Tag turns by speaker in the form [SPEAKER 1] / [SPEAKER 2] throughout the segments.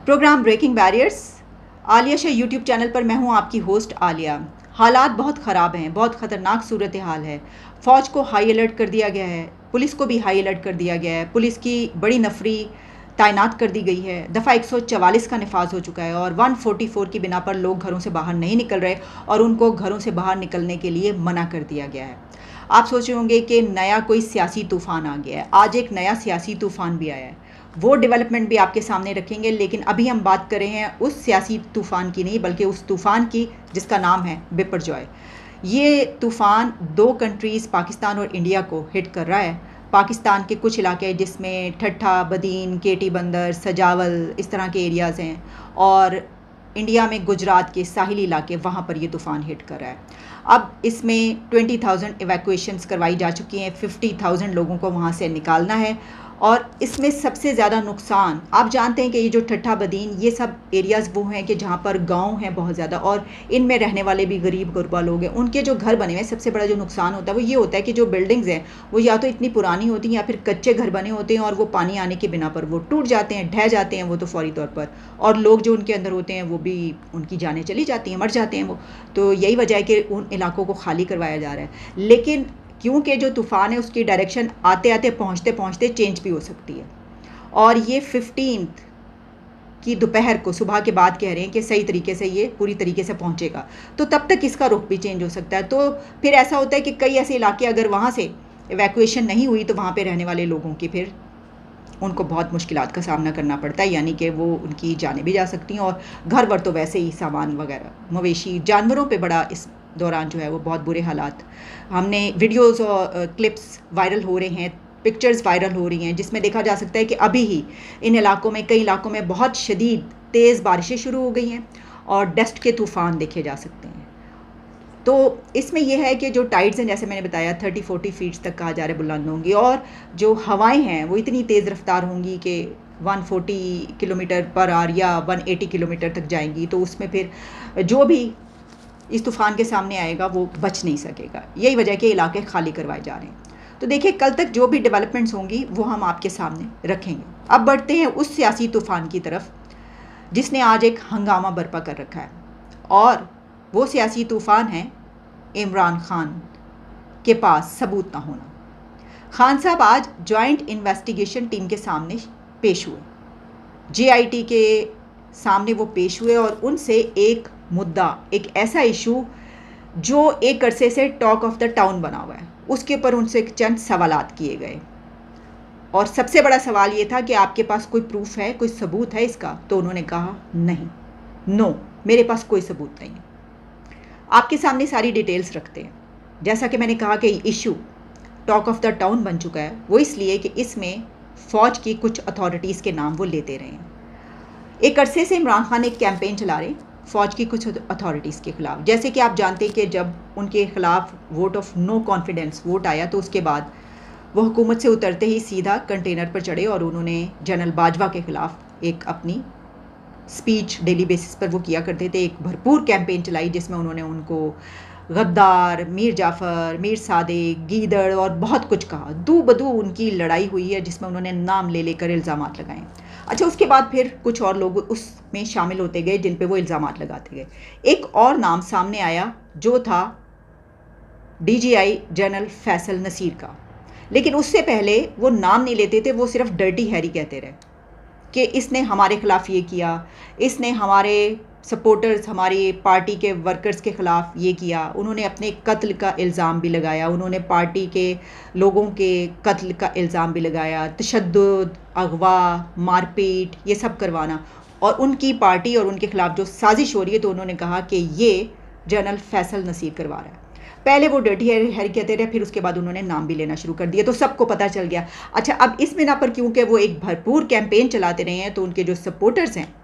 [SPEAKER 1] Programme breaking barriers Alia Shah YouTube channel पर मैं हूं आपकी होस्ट आलिया। हालात बहुत ख़राब हैं, बहुत ख़तरनाक सूरत हाल है। फ़ौज को हाई अलर्ट कर दिया गया है, पुलिस को भी हाई अलर्ट कर दिया गया है। पुलिस की बड़ी नफरी तैनात कर दी गई है। दफ़ा 144 का नफाज हो चुका है और 144 की बिना पर लोग घरों से बाहर नहीं निकल रहे और उनको घरों से बाहर निकलने के लिए मना कर दिया गया है। आप सोच रहे होंगे कि नया कोई सियासी तूफ़ान आ गया है। आज एक नया सियासी तूफ़ान भी आया है, वो डेवलपमेंट भी आपके सामने रखेंगे। लेकिन अभी हम बात कर रहे हैं उस सियासी तूफ़ान की नहीं, बल्कि उस तूफ़ान की जिसका नाम है बिपरजॉय। ये तूफ़ान दो कंट्रीज़ पाकिस्तान और इंडिया को हिट कर रहा है। पाकिस्तान के कुछ इलाके जिसमें ठट्ठा, बदीन, केटी बंदर, सजावल इस तरह के एरियाज़ हैं, और इंडिया में गुजरात के साहिली इलाके, वहाँ पर ये तूफ़ान हिट कर रहा है। अब इसमें 20,000 इवैक्यूएशंस करवाई जा चुकी हैं, 50,000 लोगों को वहाँ से निकालना है। और इसमें सबसे ज़्यादा नुकसान, आप जानते हैं कि ये जो ठट्ठा, बदीन, ये सब एरियाज़ वो हैं कि जहाँ पर गांव हैं बहुत ज़्यादा, और इनमें रहने वाले भी गरीब गुरबा लोग हैं। उनके जो घर बने हुए हैं, सबसे बड़ा जो नुकसान होता है वो ये होता है कि जो बिल्डिंग्स हैं वो या तो इतनी पुरानी होती हैं या फिर कच्चे घर बने होते हैं, और वो पानी आने के बिना पर वो टूट जाते हैं, ढह जाते हैं वो तो फौरी तौर पर। और लोग जो उनके अंदर होते हैं वो भी, उनकी जानें चली जाती हैं, मर जाते हैं वो। तो यही वजह है कि उन इलाकों को खाली करवाया जा रहा है। लेकिन क्योंकि जो तूफ़ान है उसकी डायरेक्शन आते आते पहुँचते पहुँचते चेंज भी हो सकती है, और ये 15 की दोपहर को, सुबह के बाद कह रहे हैं कि सही तरीके से ये पूरी तरीके से पहुँचेगा, तो तब तक इसका रुख भी चेंज हो सकता है। तो फिर ऐसा होता है कि कई ऐसे इलाके अगर वहाँ से इवैक्यूएशन नहीं हुई तो वहाँ पे रहने वाले लोगों की फिर उनको बहुत मुश्किलात का सामना करना पड़ता है, यानी कि वो उनकी जानें भी जा सकती हैं, और घर वर तो वैसे ही सामान वगैरह, मवेशी जानवरों पे बड़ा इस दौरान जो है वो बहुत बुरे हालात। हमने वीडियोस और क्लिप्स वायरल हो रहे हैं, पिक्चर्स वायरल हो रही हैं, जिसमें देखा जा सकता है कि अभी ही इन इलाकों में, कई इलाकों में बहुत शदीद तेज़ बारिशें शुरू हो गई हैं और डस्ट के तूफ़ान देखे जा सकते हैं। तो इसमें यह है कि जो टाइड्स हैं, जैसे मैंने बताया, 30-40 फीट तक कहा जा रहा है बुलंद होंगी, और जो हवाएं हैं वो इतनी तेज़ रफ्तार होंगी कि 140 किलोमीटर पर आवर या 180 किलोमीटर तक जाएंगी। तो उसमें फिर जो भी इस तूफ़ान के सामने आएगा वो बच नहीं सकेगा। यही वजह के इलाके खाली करवाए जा रहे हैं। तो देखिए, कल तक जो भी डेवलपमेंट्स होंगी वो हम आपके सामने रखेंगे। अब बढ़ते हैं उस सियासी तूफ़ान की तरफ जिसने आज एक हंगामा बर्पा कर रखा है, और वो सियासी तूफ़ान है इमरान खान के पास सबूत ना होना। खान साहब आज जॉइंट इन्वेस्टिगेशन टीम के सामने पेश हुए, JIT के सामने वो पेश हुए, और उनसे एक मुद्दा, एक ऐसा इशू जो एक अरसे से टॉक ऑफ द टाउन बना हुआ है, उसके ऊपर उनसे चंद सवालात किए गए। और सबसे बड़ा सवाल ये था कि आपके पास कोई प्रूफ है, कोई सबूत है इसका? तो उन्होंने कहा नहीं, नो, मेरे पास कोई सबूत नहीं है। आपके सामने सारी डिटेल्स रखते हैं। जैसा कि मैंने कहा कि issue talk of the town बन चुका है, वो इसलिए कि इसमें फ़ौज की कुछ अथॉरिटीज़ के नाम वो लेते रहे हैं। एक अरसे से इमरान खान एक कैंपेन चला रहे फ़ौज की कुछ अथॉरिटीज़ के ख़िलाफ़। जैसे कि आप जानते हैं कि जब उनके ख़िलाफ़ vote of no confidence vote आया, तो उसके बाद वो हुकूमत से उतरते ही सीधा कंटेनर पर चढ़े और उन्होंने जनरल बाजवा के ख़िलाफ़ एक अपनी स्पीच डेली बेसिस पर वो किया करते थे, एक भरपूर कैंपेन चलाई जिसमें उन्होंने उनको गद्दार, मीर जाफ़र, मीर सादिक, गीदड़ और बहुत कुछ कहा। दू बदू उनकी लड़ाई हुई है जिसमें उन्होंने नाम ले लेकर इल्ज़ामात लगाए। अच्छा, उसके बाद फिर कुछ और लोग उसमें शामिल होते गए जिन पे वो इल्ज़ामात लगाते गए। एक और नाम सामने आया जो था DGI जनरल फैसल नसीर का, लेकिन उससे पहले वो नाम नहीं लेते थे, वो सिर्फ डर्टी हैरी कहते रहे कि इसने हमारे ख़िलाफ़ ये किया, इसने हमारे सपोर्टर्स, हमारी पार्टी के वर्कर्स के ख़िलाफ़ ये किया। उन्होंने अपने कत्ल का इल्ज़ाम भी लगाया, उन्होंने पार्टी के लोगों के कत्ल का इल्ज़ाम भी लगाया, तशद्दुद, अगवा, मारपीट, ये सब करवाना, और उनकी पार्टी और उनके ख़िलाफ़ जो साजिश हो रही है, तो उन्होंने कहा कि ये जनरल फैसल नसीर करवा रहा है। पहले वो डर्टी हैरी कहते रहे, फिर उसके बाद उन्होंने नाम भी लेना शुरू कर दिया, तो सबको पता चल गया। अच्छा, अब इस बिना पर क्योंकि वो एक भरपूर कैंपेन चलाते रहे हैं, तो उनके जो सपोर्टर्स हैं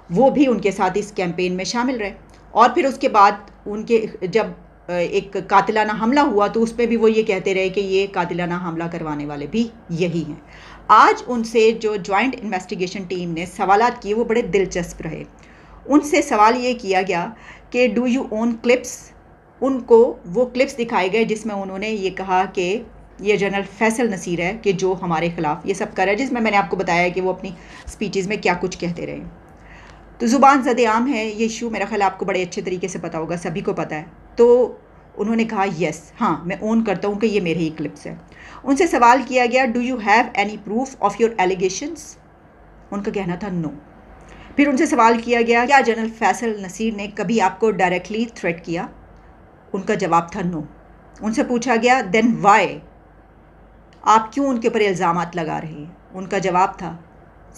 [SPEAKER 1] वो भी उनके साथ इस कैंपेन में शामिल रहे। और फिर उसके बाद उनके जब एक कातिलाना हमला हुआ, तो उसमें भी वो ये कहते रहे कि ये कातिलाना हमला करवाने वाले भी यही हैं। आज उनसे जो जॉइंट इन्वेस्टिगेशन टीम ने सवालात किए वो बड़े दिलचस्प रहे। उनसे सवाल ये किया गया कि डू यू ओन क्लिप्स। उनको वो क्लिप्स दिखाए गए जिसमें उन्होंने ये कहा कि ये जनरल फैसल नसीर है कि जो हमारे ख़िलाफ़ ये सब कर रहा है, जिसमें मैंने आपको बताया कि वो अपनी स्पीचेज़ में क्या कुछ कहते रहे। तो ज़ुबान ज़द-ए-आम है ये इशू, मेरा ख़्याल आपको बड़े अच्छे तरीके से पता होगा, सभी को पता है। तो उन्होंने कहा यस, हाँ मैं ओन करता हूँ कि ये मेरे ही क्लिप्स हैं। उनसे सवाल किया गया, do you have any proof of your allegations? उनका कहना था नो। फिर उनसे सवाल किया गया, क्या जनरल फैसल नसीर ने कभी आपको डायरेक्टली थ्रेट किया? उनका जवाब था नो। उनसे पूछा गया, देन वाई, आप क्यों उनके ऊपर इल्ज़ामात लगा रहे हैं? उनका जवाब था,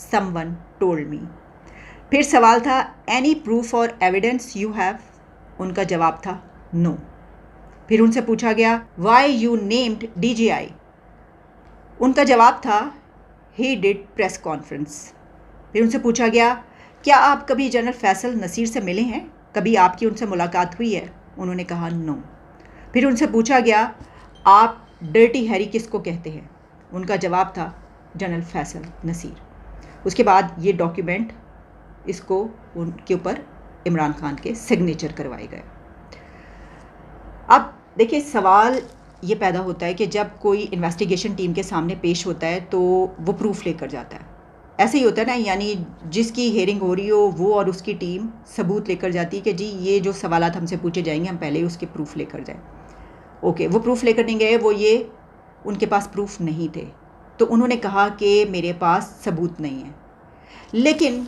[SPEAKER 1] समवन टोल्ड मी। फिर सवाल था, एनी प्रूफ और एविडेंस यू हैव? उनका जवाब था नो। फिर उनसे पूछा गया, वाई यू नेम्ड डीजीआई? उनका जवाब था, ही डिड प्रेस कॉन्फ्रेंस। फिर उनसे पूछा गया, क्या आप कभी जनरल फैसल नसीर से मिले हैं? कभी आपकी उनसे मुलाकात हुई है? उन्होंने कहा नो। फिर उनसे पूछा गया, आप डर्टी हैरी किसको कहते हैं? उनका जवाब था, जनरल फैसल नसीर। उसके बाद ये डॉक्यूमेंट इसको उनके ऊपर इमरान खान के सिग्नेचर करवाए गए। अब देखिए, सवाल ये पैदा होता है कि जब कोई इन्वेस्टिगेशन टीम के सामने पेश होता है तो वो प्रूफ लेकर जाता है। ऐसे ही होता है ना, यानी जिसकी हेयरिंग हो रही हो वो और उसकी टीम सबूत लेकर जाती है कि जी ये जो सवालात हमसे पूछे जाएंगे हम पहले ही उसके प्रूफ लेकर जाएं। ओके, वो प्रूफ लेकर नहीं गए, वो ये उनके पास प्रूफ नहीं थे, तो उन्होंने कहा कि मेरे पास सबूत नहीं है। लेकिन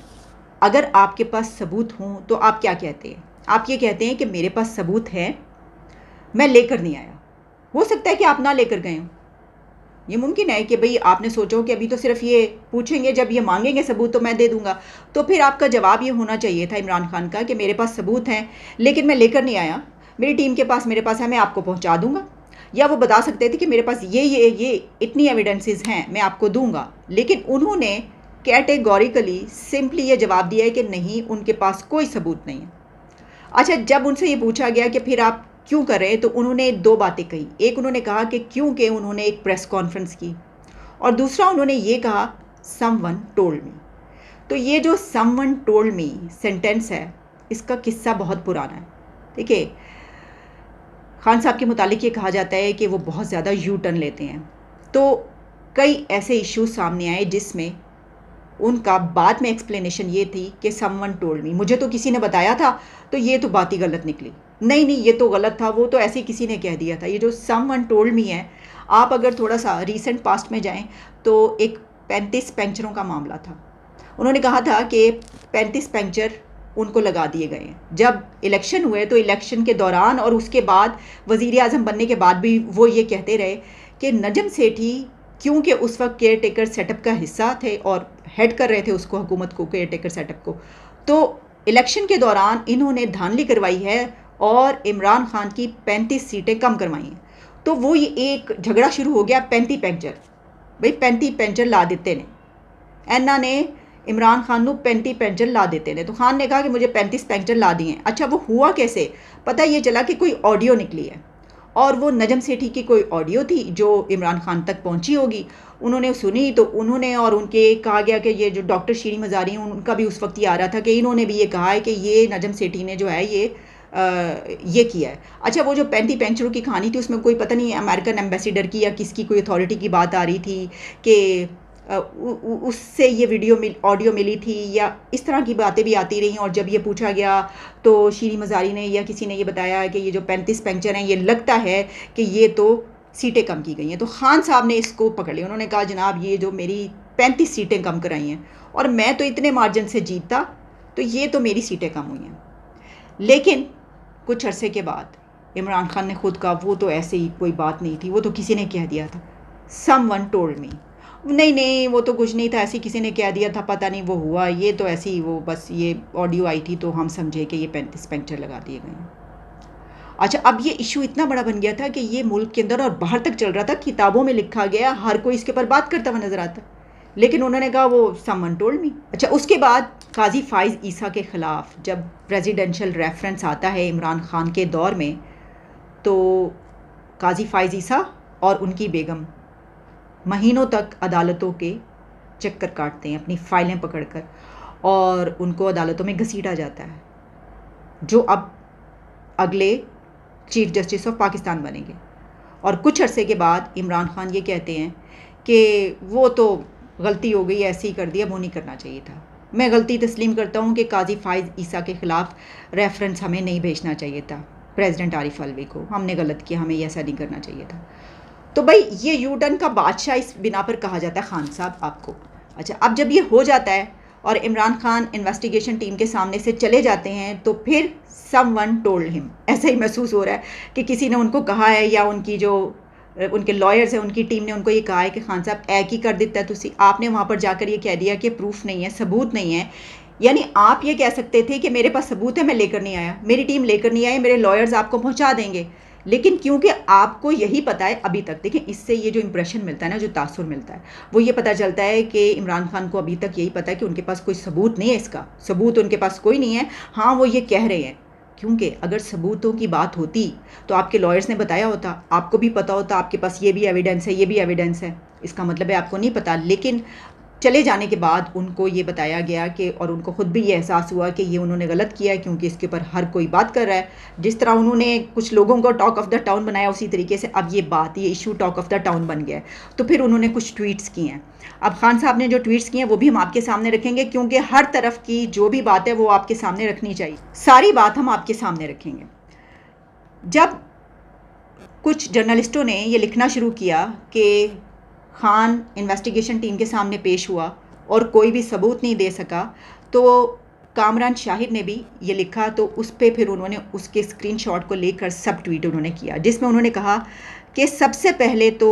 [SPEAKER 1] अगर आपके पास सबूत हों तो आप क्या कहते हैं? आप ये कहते हैं कि मेरे पास सबूत है, मैं लेकर नहीं आया। हो सकता है कि आप ना लेकर गए हों, ये मुमकिन है कि भाई आपने सोचा हो कि अभी तो सिर्फ ये पूछेंगे, जब ये मांगेंगे सबूत तो मैं दे दूंगा। तो फिर आपका जवाब ये होना चाहिए था इमरान खान का कि मेरे पास सबूत हैं लेकिन मैं लेकर नहीं आया, मेरी टीम के पास मेरे पास है, मैं आपको पहुंचा दूंगा। या वो बता सकते थे कि मेरे पास ये इतनी एविडेंसेस हैं, मैं आपको दूंगा। लेकिन उन्होंने कैटेगोरिकली सिंपली ये जवाब दिया है कि नहीं, उनके पास कोई सबूत नहीं है। अच्छा, जब उनसे ये पूछा गया कि फिर आप क्यों कर रहे हैं, तो उन्होंने दो बातें कही। एक उन्होंने कहा कि क्योंकि उन्होंने एक प्रेस कॉन्फ्रेंस की, और दूसरा उन्होंने ये कहा, समवन टोल्ड मी। तो ये जो समवन टोल्ड मी सेंटेंस है, इसका किस्सा बहुत पुराना है। देखिए, खान साहब के मुतालिक ये कहा जाता है कि वो बहुत ज़्यादा यू टर्न लेते हैं। तो कई ऐसे इश्यूज सामने आए जिसमें उनका बाद में एक्सप्लेनेशन ये थी कि समवन टोल्ड मी, मुझे तो किसी ने बताया था, तो ये तो बात ही गलत निकली। नहीं, ये तो गलत था, वो तो ऐसे ही किसी ने कह दिया था। ये जो समवन टोल्ड मी है, आप अगर थोड़ा सा रीसेंट पास्ट में जाएं तो एक 35 पंचरों का मामला था। उन्होंने कहा था कि 35 पंचर उनको लगा दिए गए हैं। जब इलेक्शन हुए तो इलेक्शन के दौरान और उसके बाद वज़ीर आज़म बनने के बाद भी वो ये कहते रहे कि नजम सेठी क्योंकि उस वक्त केयर टेकर सेटअप का हिस्सा थे और हेड कर रहे थे उसको, हुकूमत को, केयर टेकर सेटअप को, तो इलेक्शन के दौरान इन्होंने धांधली करवाई है और इमरान खान की 35 सीटें कम करवाई हैं। तो वो ये एक झगड़ा शुरू हो गया, 35 पेंचर, भाई 35 पेंचर ला देते ने, एना ने इमरान खान को 35 पेंचर ला देते ने। तो खान ने कहा कि मुझे 35 पेंचर ला दिए। अच्छा, वो हुआ कैसे? पता ये चला कि कोई ऑडियो निकली है, और वो नजम सेठी की कोई ऑडियो थी जो इमरान खान तक पहुंची होगी। उन्होंने सुनी तो उन्होंने, और उनके कहा गया कि ये जो डॉक्टर शीरी मज़ारी हैं उनका भी उस वक्त ये आ रहा था कि इन्होंने भी ये कहा है कि ये नजम सेठी ने जो है ये किया है। अच्छा, वो जो 35 पेंचरों की कहानी थी उसमें कोई पता नहीं अमेरिकन एम्बेसडर की या किसकी कोई अथॉरिटी की बात आ रही थी कि उससे ये ऑडियो मिली थी, या इस तरह की बातें भी आती रहीं। और जब ये पूछा गया तो शीरी मज़ारी ने या किसी ने ये बताया कि ये जो 35 पेंचर हैं, ये लगता है कि ये तो सीटें कम की गई हैं। तो खान साहब ने इसको पकड़ लिया। उन्होंने कहा, जनाब ये जो मेरी 35 सीटें कम कराई हैं और मैं तो इतने मार्जिन से जीता, तो ये तो मेरी सीटें कम हुई हैं। लेकिन कुछ अरसे के बाद इमरान खान ने खुद कहा, वो तो ऐसे ही कोई बात नहीं थी, वो तो किसी ने कह दिया था, समवन टोल्ड मी। नहीं, वो तो कुछ नहीं था, ऐसे किसी ने कह दिया था, पता नहीं वो हुआ, ये तो ऐसे ही, वो बस ये ऑडियो आई थी तो हम समझे कि ये 35 पेंचर लगा दिए गए। अच्छा, अब ये इशू इतना बड़ा बन गया था कि ये मुल्क के अंदर और बाहर तक चल रहा था, किताबों में लिखा गया, हर कोई इसके ऊपर बात करता हुआ नजर आता। लेकिन उन्होंने कहा वो समवन टोल्ड मी। अच्छा, उसके बाद काजी फाइज ईसा के ख़िलाफ़ जब प्रेसिडेंशियल रेफरेंस आता है इमरान खान के दौर में, तो काजी फाइज ईसा और उनकी बेगम महीनों तक अदालतों के चक्कर काटते हैं अपनी फ़ाइलें पकड़कर, और उनको अदालतों में घसीटा जाता है, जो अब अगले चीफ जस्टिस ऑफ पाकिस्तान बनेंगे। और कुछ अरसे के बाद इमरान खान ये कहते हैं कि वो तो गलती हो गई, ऐसे ही कर दिया, वो नहीं करना चाहिए था। मैं गलती तस्लीम करता हूँ कि काजी फाइज़ ईसा के ख़िलाफ़ रेफरेंस हमें नहीं भेजना चाहिए था प्रेसिडेंट आरिफ अलवी को। हमने गलत किया, हमें ऐसा नहीं करना चाहिए था। तो भाई ये यू टर्न का बादशाह इस बिना पर कहा जाता है खान साहब आपको। अच्छा, अब जब ये हो जाता है और इमरान खान इन्वेस्टिगेशन टीम के सामने से चले जाते हैं तो फिर समवन टोल्ड हिम, ऐसा ही महसूस हो रहा है कि किसी ने उनको कहा है या उनकी जो उनके लॉयर्स हैं उनकी टीम ने उनको ये कहा है कि खान साहब ऐ की कर देता है तुसी। आपने वहाँ पर जाकर ये कह दिया कि प्रूफ नहीं है, सबूत नहीं है। यानी आप ये कह सकते थे कि मेरे पास सबूत है, मैं लेकर नहीं आया, मेरी टीम लेकर नहीं आई, मेरे लॉयर्स आपको पहुँचा देंगे। लेकिन क्योंकि आपको यही पता है अभी तक, देखें इससे ये जो इंप्रेशन मिलता है ना, जो तासुर मिलता है, वो ये पता चलता है कि इमरान खान को अभी तक यही पता है कि उनके पास कोई सबूत नहीं है, इसका सबूत उनके पास कोई नहीं है। हाँ, वो ये कह रहे हैं, क्योंकि अगर सबूतों की बात होती तो आपके लॉयर्स ने बताया होता, आपको भी पता होता, आपके पास ये भी एविडेंस है, ये भी एविडेंस है। इसका मतलब है आपको नहीं पता। लेकिन चले जाने के बाद उनको ये बताया गया कि, और उनको ख़ुद भी ये एहसास हुआ कि ये उन्होंने गलत किया है, क्योंकि इसके ऊपर हर कोई बात कर रहा है। जिस तरह उन्होंने कुछ लोगों को टॉक ऑफ़ द टाउन बनाया, उसी तरीके से अब ये issue talk of the town बन गया है। तो फिर उन्होंने कुछ ट्वीट्स किए हैं। अब खान साहब ने जो ट्वीट्स किए हैं वो भी हम आपके सामने रखेंगे, क्योंकि हर तरफ की जो भी बात है वो आपके सामने रखनी चाहिए। सारी बात हम आपके सामने रखेंगे। जब कुछ जर्नलिस्टों ने ये लिखना शुरू किया कि खान इन्वेस्टिगेशन टीम के सामने पेश हुआ और कोई भी सबूत नहीं दे सका, तो कामरान शाहिद ने भी ये लिखा, तो उस पर फिर उन्होंने उसके स्क्रीनशॉट को लेकर सब ट्वीट उन्होंने किया, जिसमें उन्होंने कहा कि सबसे पहले तो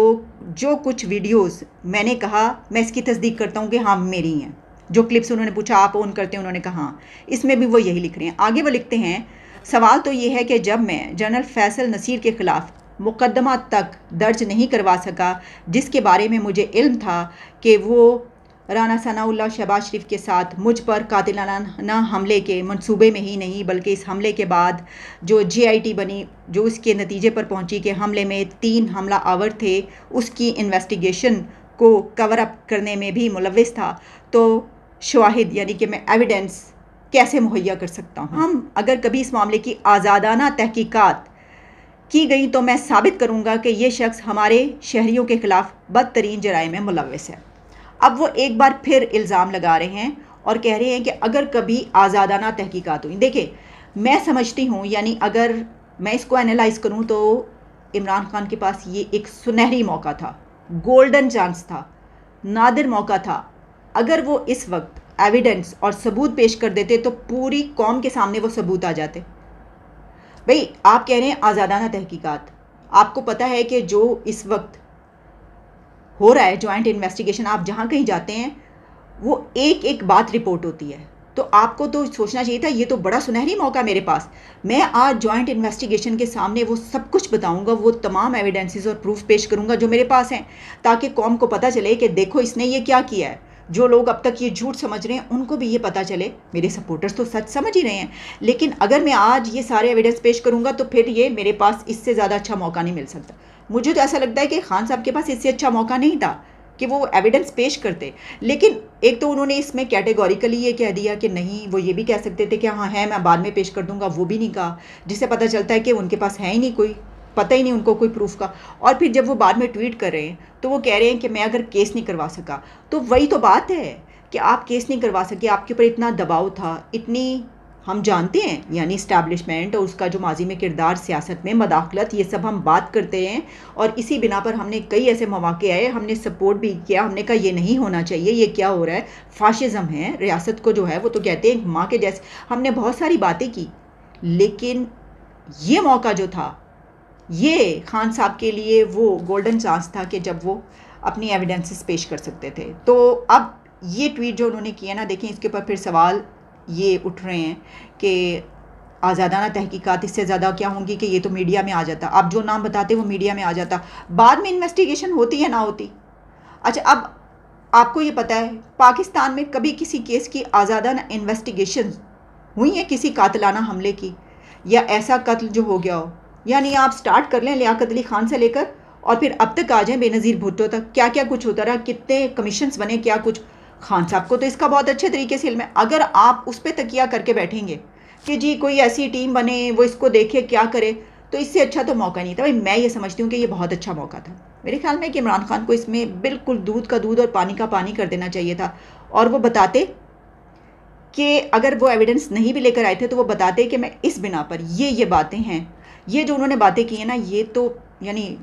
[SPEAKER 1] जो कुछ वीडियोस मैंने कहा, मैं इसकी तस्दीक करता हूँ कि हाँ मेरी हैं। जो क्लिप्स उन्होंने पूछा आप ऑन करते हैं, उन्होंने कहा हाँ, इसमें भी वो यही लिख रहे हैं। आगे वो लिखते हैं, सवाल तो ये है कि जब मैं जनरल फैसल नसीर के ख़िलाफ़ मुकदमा तक दर्ज नहीं करवा सका, जिसके बारे में मुझे इल्म था कि वो राना सनाउल्लाह शहबाज शरीफ के साथ मुझ पर कातिलाना हमले के मंसूबे में ही नहीं, बल्कि इस हमले के बाद जो JIT बनी, जो इसके नतीजे पर पहुंची कि हमले में 3 हमला आवर थे, उसकी इन्वेस्टिगेशन को कवर अप करने में भी मुलव्विस था, तो शवाहिद यानी कि मैं एविडेंस कैसे मुहैया कर सकता हूँ। हम अगर कभी इस मामले की आज़ादाना तहकीकात की गई तो मैं साबित करूँगा कि ये शख्स हमारे शहरियों के ख़िलाफ़ बदतरीन जराइम में मुलव्विस है। अब वो एक बार फिर इल्ज़ाम लगा रहे हैं और कह रहे हैं कि अगर कभी आज़ादाना तहकीकात हुई। देखिए, मैं समझती हूँ, यानी अगर मैं इसको एनालाइज़ करूँ तो इमरान खान के पास ये एक सुनहरी मौका था, गोल्डन चांस था, नादिर मौका था। अगर वो इस वक्त एविडेंस और सबूत पेश कर देते तो पूरी कौम के सामने वो सबूत आ जाते। भाई, आप कह रहे हैं आज़ादाना तहकीकात, आपको पता है कि जो इस वक्त हो रहा है जॉइंट इन्वेस्टिगेशन, आप जहाँ कहीं जाते हैं वो एक एक बात रिपोर्ट होती है। तो आपको तो सोचना चाहिए था ये तो बड़ा सुनहरी मौका मेरे पास, मैं आज जॉइंट इन्वेस्टिगेशन के सामने वो सब कुछ बताऊंगा, वो तमाम एविडेंसेस और प्रूफ पेश करूंगा जो मेरे पास हैं, ताकि कौम को पता चले कि देखो इसने ये क्या किया है। जो लोग अब तक ये झूठ समझ रहे हैं उनको भी ये पता चले, मेरे सपोर्टर्स तो सच समझ ही रहे हैं। लेकिन अगर मैं आज ये सारे एविडेंस पेश करूंगा तो फिर ये मेरे पास इससे ज़्यादा अच्छा मौका नहीं मिल सकता। मुझे तो ऐसा लगता है कि खान साहब के पास इससे अच्छा मौका नहीं था कि वो एविडेंस पेश करते। लेकिन एक तो उन्होंने इसमें कैटेगोरिकली ये कह दिया कि नहीं, वो ये भी कह सकते थे कि हाँ है, मैं बाद में पेश कर दूंगा, वो भी नहीं कहा, जिससे पता चलता है कि उनके पास है ही नहीं, कोई पता ही नहीं उनको कोई प्रूफ का। और फिर जब वो बाद में ट्वीट कर रहे हैं तो वो कह रहे हैं कि मैं अगर केस नहीं करवा सका, तो वही तो बात है कि आप केस नहीं करवा सके, आपके ऊपर इतना दबाव था, इतनी, हम जानते हैं यानी इस्टेब्लिशमेंट और उसका जो माजी में किरदार, सियासत में मदाखलत, ये सब हम बात करते हैं। और इसी बिना पर हमने कई ऐसे मौके आए, हमने सपोर्ट भी किया, हमने कहा ये नहीं होना चाहिए, ये क्या हो रहा है, फाशिज़म है, रियासत को जो है वो तो कहते हैं माँ के जैसे, हमने बहुत सारी बातें की। लेकिन ये मौका जो था, ये खान साहब के लिए वो गोल्डन चांस था कि जब वो अपनी एविडेंसेस पेश कर सकते थे। तो अब ये ट्वीट जो उन्होंने किया ना, देखें इसके ऊपर फिर सवाल ये उठ रहे हैं कि आज़ादाना तहकीकात इससे ज़्यादा क्या होंगी कि ये तो मीडिया में आ जाता, आप जो नाम बताते वो मीडिया में आ जाता, बाद में इन्वेस्टिगेशन होती है ना होती। अच्छा, अब आपको ये पता है पाकिस्तान में कभी किसी केस की आज़ादाना इन्वेस्टिगेशन हुई है किसी कातिलाना हमले की, या ऐसा कत्ल जो हो गया हो? यानी आप स्टार्ट कर लें लियाकत अली खान से लेकर और फिर अब तक आ जाएं बेनज़ीर भुट्टो तक, क्या क्या कुछ होता रहा, कितने कमीशंस बने, क्या कुछ। खान साहब को तो इसका बहुत अच्छे तरीके से इल्म है। अगर आप उस पर तकिया करके बैठेंगे कि जी कोई ऐसी टीम बने, वो इसको देखे क्या करे, तो इससे अच्छा तो मौका नहीं था। भाई, मैं ये समझती हूँ कि ये बहुत अच्छा मौका था। मेरे ख्याल में कि इमरान खान को इसमें बिल्कुल दूध का दूध और पानी का पानी कर देना चाहिए था, और वो बताते कि अगर वो एविडेंस नहीं भी लेकर आए थे तो वो बताते कि मैं इस बिना पर ये बातें हैं, ये जो उन्होंने बातें की हैं ना, ये तो यानी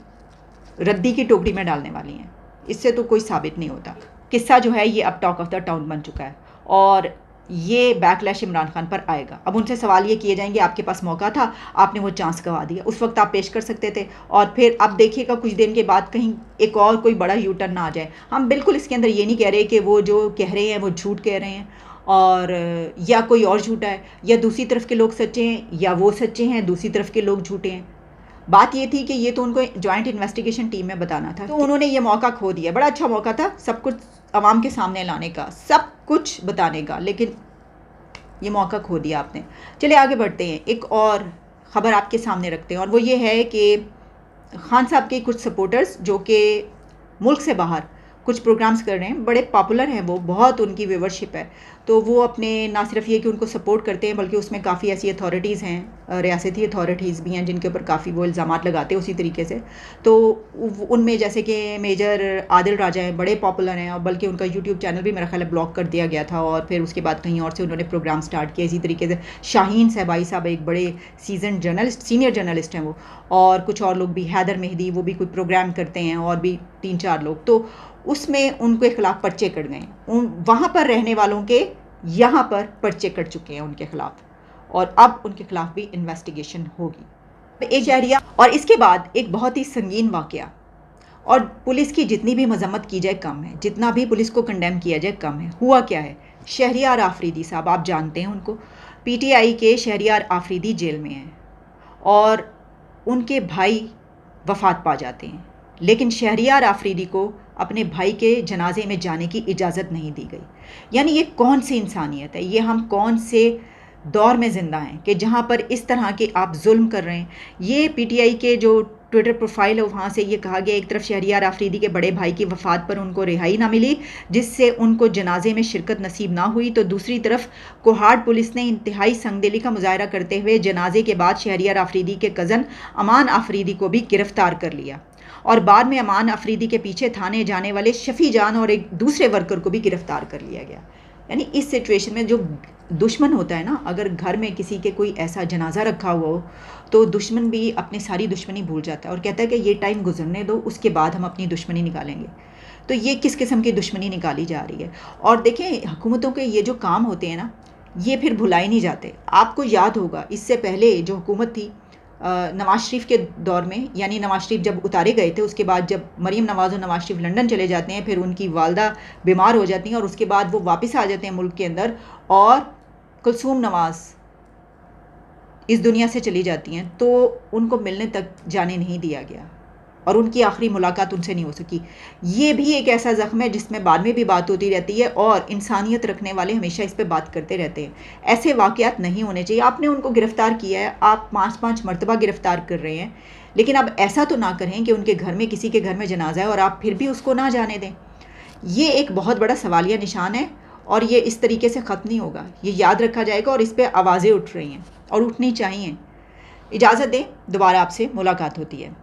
[SPEAKER 1] रद्दी की टोकरी में डालने वाली हैं, इससे तो कोई साबित नहीं होता। किस्सा जो है ये अब टॉक ऑफ द टाउन बन चुका है और ये बैकलैश इमरान खान पर आएगा। अब उनसे सवाल ये किए जाएंगे, आपके पास मौका था, आपने वो चांस गंवा दिया, उस वक्त आप पेश कर सकते थे, और फिर अब देखिएगा कुछ दिन के बाद कहीं एक और कोई बड़ा यू टर्न ना आ जाए। हम बिल्कुल इसके अंदर ये नहीं कह रहे कि वो जो कह रहे हैं वो झूठ कह रहे हैं और या कोई और झूठा है, या दूसरी तरफ के लोग सच्चे हैं या वो सच्चे हैं, दूसरी तरफ के लोग झूठे हैं। बात ये थी कि ये तो उनको जॉइंट इन्वेस्टिगेशन टीम में बताना था, तो उन्होंने ये मौका खो दिया। बड़ा अच्छा मौका था सब कुछ आवाम के सामने लाने का, सब कुछ बताने का, लेकिन ये मौका खो दिया आपने। चलिए आगे बढ़ते हैं, एक और ख़बर आपके सामने रखते हैं, और वो ये है कि खान साहब के कुछ सपोर्टर्स जो कि मुल्क से बाहर कुछ प्रोग्राम्स कर रहे हैं, बड़े पॉपुलर हैं, वो बहुत उनकी व्यूवरशिप है, तो वो अपने ना सिर्फ ये कि उनको सपोर्ट करते हैं बल्कि उसमें काफ़ी ऐसी अथॉरिटीज़ हैं, रियासती अथॉरिटीज़ भी हैं जिनके ऊपर काफ़ी वो इल्ज़ामात लगाते हैं उसी तरीके से। तो उनमें जैसे कि मेजर आदिल राजा हैं, बड़े पॉपुलर हैं, और बल्कि उनका यूट्यूब चैनल भी मेरा ख्याल है ब्लॉक कर दिया गया था, और फिर उसके बाद कहीं और से उन्होंने प्रोग्राम स्टार्ट किया। इसी तरीके से शाहीन सहबाई साहब एक बड़े सीजन जर्नलिस्ट, सीनियर जर्नलिस्ट हैं वो, और कुछ और लोग भी, हैदर मेहदी, वो भी कोई प्रोग्राम करते हैं, और भी 3-4 लोग, तो उसमें उनके ख़िलाफ़ पर्चे कट गए। वहाँ पर रहने वालों के यहाँ पर पर्चे कट चुके हैं उनके ख़िलाफ़, और अब उनके ख़िलाफ़ भी इन्वेस्टिगेशन होगी। एक शहरिया, और इसके बाद एक बहुत ही संगीन वाक़या, और पुलिस की जितनी भी मजम्मत की जाए कम है, जितना भी पुलिस को कंडेम किया जाए कम है। हुआ क्या है, शहरियार आफरीदी साहब, आप जानते हैं उनको, PTI के शहरियार आफरीदी जेल में हैं और उनके भाई वफ़ात पा जाते हैं, लेकिन शहरियार आफरीदी को अपने भाई के जनाजे में जाने की इजाज़त नहीं दी गई। यानी ये कौन सी इंसानियत है, ये हम कौन से दौर में ज़िंदा हैं कि जहाँ पर इस तरह के आप जुल्म कर रहे हैं। ये PTI के जो ट्विटर प्रोफाइल है वहाँ से ये कहा गया, एक तरफ शहरियार आफरीदी के बड़े भाई की वफ़ात पर उनको रिहाई ना मिली जिससे उनको जनाजे में शिरकत नसीब ना हुई, तो दूसरी तरफ कोहाड़ पुलिस ने इंतहाई संगदिली का मुजाहरा करते हुए जनाजे के बाद शहरियार आफरीदी के कज़न अमान आफरीदी को भी गिरफ़्तार कर लिया, और बाद में अमान आफरीदी के पीछे थाने जाने वाले शफ़ी जान और एक दूसरे वर्कर को भी गिरफ़्तार कर लिया गया। यानी इस सिचुएशन में जो दुश्मन होता है ना, अगर घर में किसी के कोई ऐसा जनाजा रखा हुआ हो तो दुश्मन भी अपनी सारी दुश्मनी भूल जाता है और कहता है कि ये टाइम गुजरने दो, उसके बाद हम अपनी दुश्मनी निकालेंगे। तो ये किस किस्म की दुश्मनी निकाली जा रही है। और देखें, हुकूमतों के ये जो काम होते हैं ना, ये फिर भुलाए नहीं जाते। आपको याद होगा इससे पहले जो हुकूमत थी नवाज़ शरीफ के दौर में, यानी नवाज़ शरीफ जब उतारे गए थे, उसके बाद जब मरीम नवाज़ और नवाज़ शरीफ लंदन चले जाते हैं, फिर उनकी वालदा बीमार हो जाती हैं और उसके बाद वो वापस आ जाते हैं मुल्क के अंदर, और कुलसूम नवाज़ इस दुनिया से चली जाती हैं, तो उनको मिलने तक जाने नहीं दिया गया और उनकी आखिरी मुलाकात उनसे नहीं हो सकी। ये भी एक ऐसा ज़ख्म है जिसमें बाद में भी बात होती रहती है और इंसानियत रखने वाले हमेशा इस पर बात करते रहते हैं। ऐसे वाक़यात नहीं होने चाहिए। आपने उनको गिरफ़्तार किया है, आप 5-5 मरतबा गिरफ़्तार कर रहे हैं, लेकिन अब ऐसा तो ना करें कि उनके घर में, किसी के घर में जनाजा है और आप फिर भी उसको ना जाने दें। ये एक बहुत बड़ा सवालिया निशान है और ये इस तरीके से ख़त्म नहीं होगा, ये याद रखा जाएगा और इस पर आवाज़ें उठ रही हैं और उठनी चाहिए। इजाज़त दें, दोबारा आपसे मुलाकात होती है।